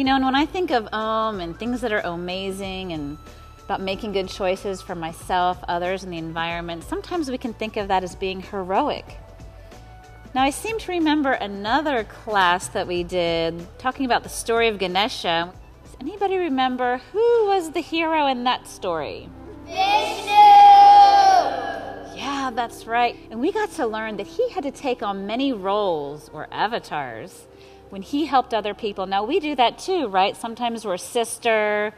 And when I think of and things that are amazing and about making good choices for myself, others, and the environment, sometimes we can think of that as being heroic. Now, I seem to remember another class that we did talking about the story of Ganesha. Does anybody remember who was the hero in that story? Vishnu! Yeah, that's right. And we got to learn that he had to take on many roles or avatars when he helped other people. Now, we do that too, right? Sometimes we're sister,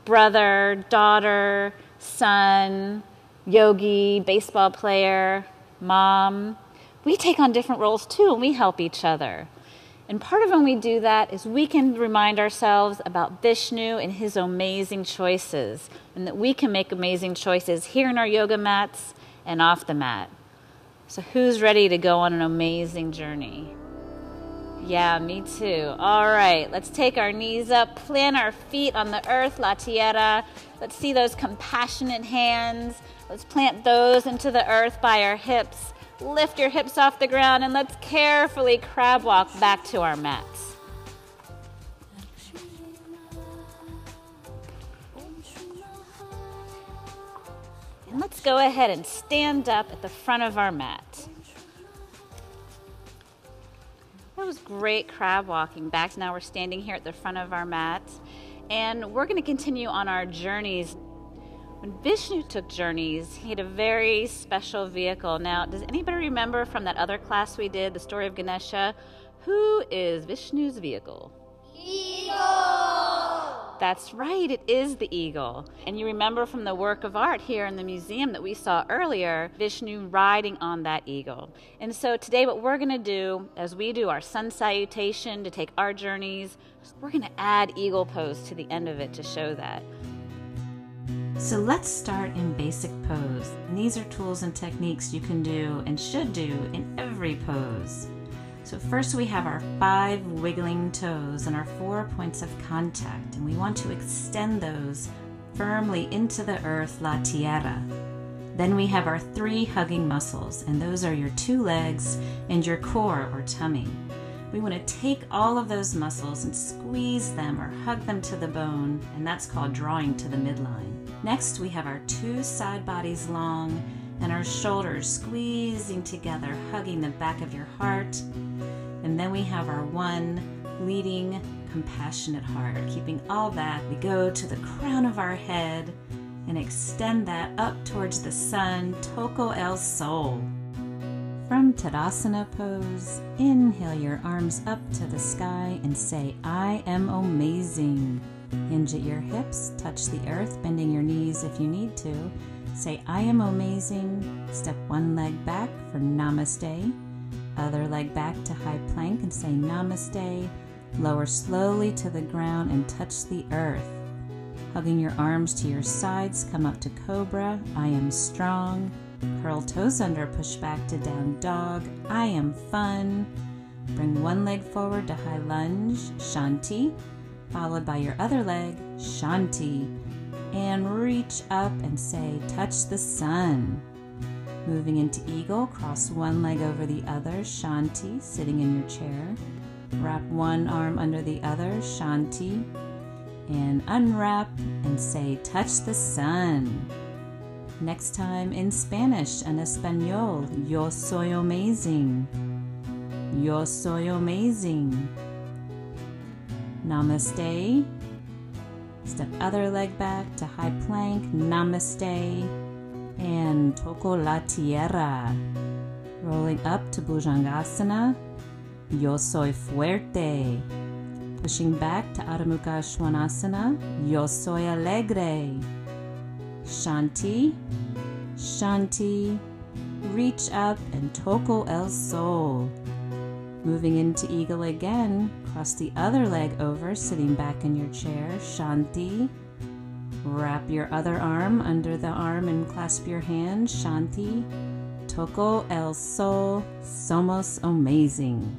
brother, daughter, son, yogi, baseball player, mom. We take on different roles too, and we help each other. And part of when we do that is we can remind ourselves about Vishnu and his amazing choices, and that we can make amazing choices here in our yoga mats and off the mat. So who's ready to go on an amazing journey? Yeah, me too. All right, let's take our knees up, plant our feet on the earth, la tierra. Let's see those compassionate hands. Let's plant those into the earth by our hips. Lift your hips off the ground and let's carefully crab walk back to our mats. And let's go ahead and stand up at the front of our mat. That was great crab walking back. Now we're standing here at the front of our mat, and we're going to continue on our journeys. When Vishnu took journeys, he had a very special vehicle. Now, does anybody remember from that other class we did, the story of Ganesha, who is Vishnu's vehicle? Eagle! That's right, it is the eagle. And you remember from the work of art here in the museum that we saw earlier, Vishnu riding on that eagle. And so today what we're going to do, as we do our sun salutation to take our journeys, we're going to add eagle pose to the end of it to show that. So let's start in basic pose. And these are tools and techniques you can do and should do in every pose. So first we have our 5 wiggling toes and our 4 points of contact, and we want to extend those firmly into the earth, la tierra. Then we have our 3 hugging muscles, and those are your 2 legs and your core or tummy. We want to take all of those muscles and squeeze them or hug them to the bone, and that's called drawing to the midline. Next, we have our 2 side bodies long and our shoulders squeezing together, hugging the back of your heart. And then we have our 1 leading, compassionate heart. Keeping all that, we go to the crown of our head and extend that up towards the sun, Toko el Sol. From Tadasana pose, inhale your arms up to the sky and say, I am amazing. Hinge at your hips, touch the earth, bending your knees if you need to. Say, I am amazing. Step 1 leg back for Namaste. Other leg back to high plank and say Namaste. Lower slowly to the ground and touch the earth. Hugging your arms to your sides, come up to Cobra. I am strong. Curl toes under, push back to down dog. I am fun. Bring 1 leg forward to high lunge, Shanti. Followed by your other leg, Shanti. And reach up and say, touch the sun. Moving into eagle, cross 1 leg over the other, Shanti, sitting in your chair. Wrap 1 arm under the other, Shanti. And unwrap and say, touch the sun. Next time in Spanish and Espanol, yo soy amazing. Yo soy amazing. Namaste. Step other leg back to high plank, Namaste, and Toko la tierra. Rolling up to Bhujangasana, Yo soy fuerte. Pushing back to Adho Mukha Svanasana, Yo soy alegre. Shanti, Shanti, reach up and Toko el Sol. Moving into eagle again, cross the other leg over, sitting back in your chair, Shanti. Wrap your other arm under the arm and clasp your hand, Shanti. Toko el Sol, somos amazing.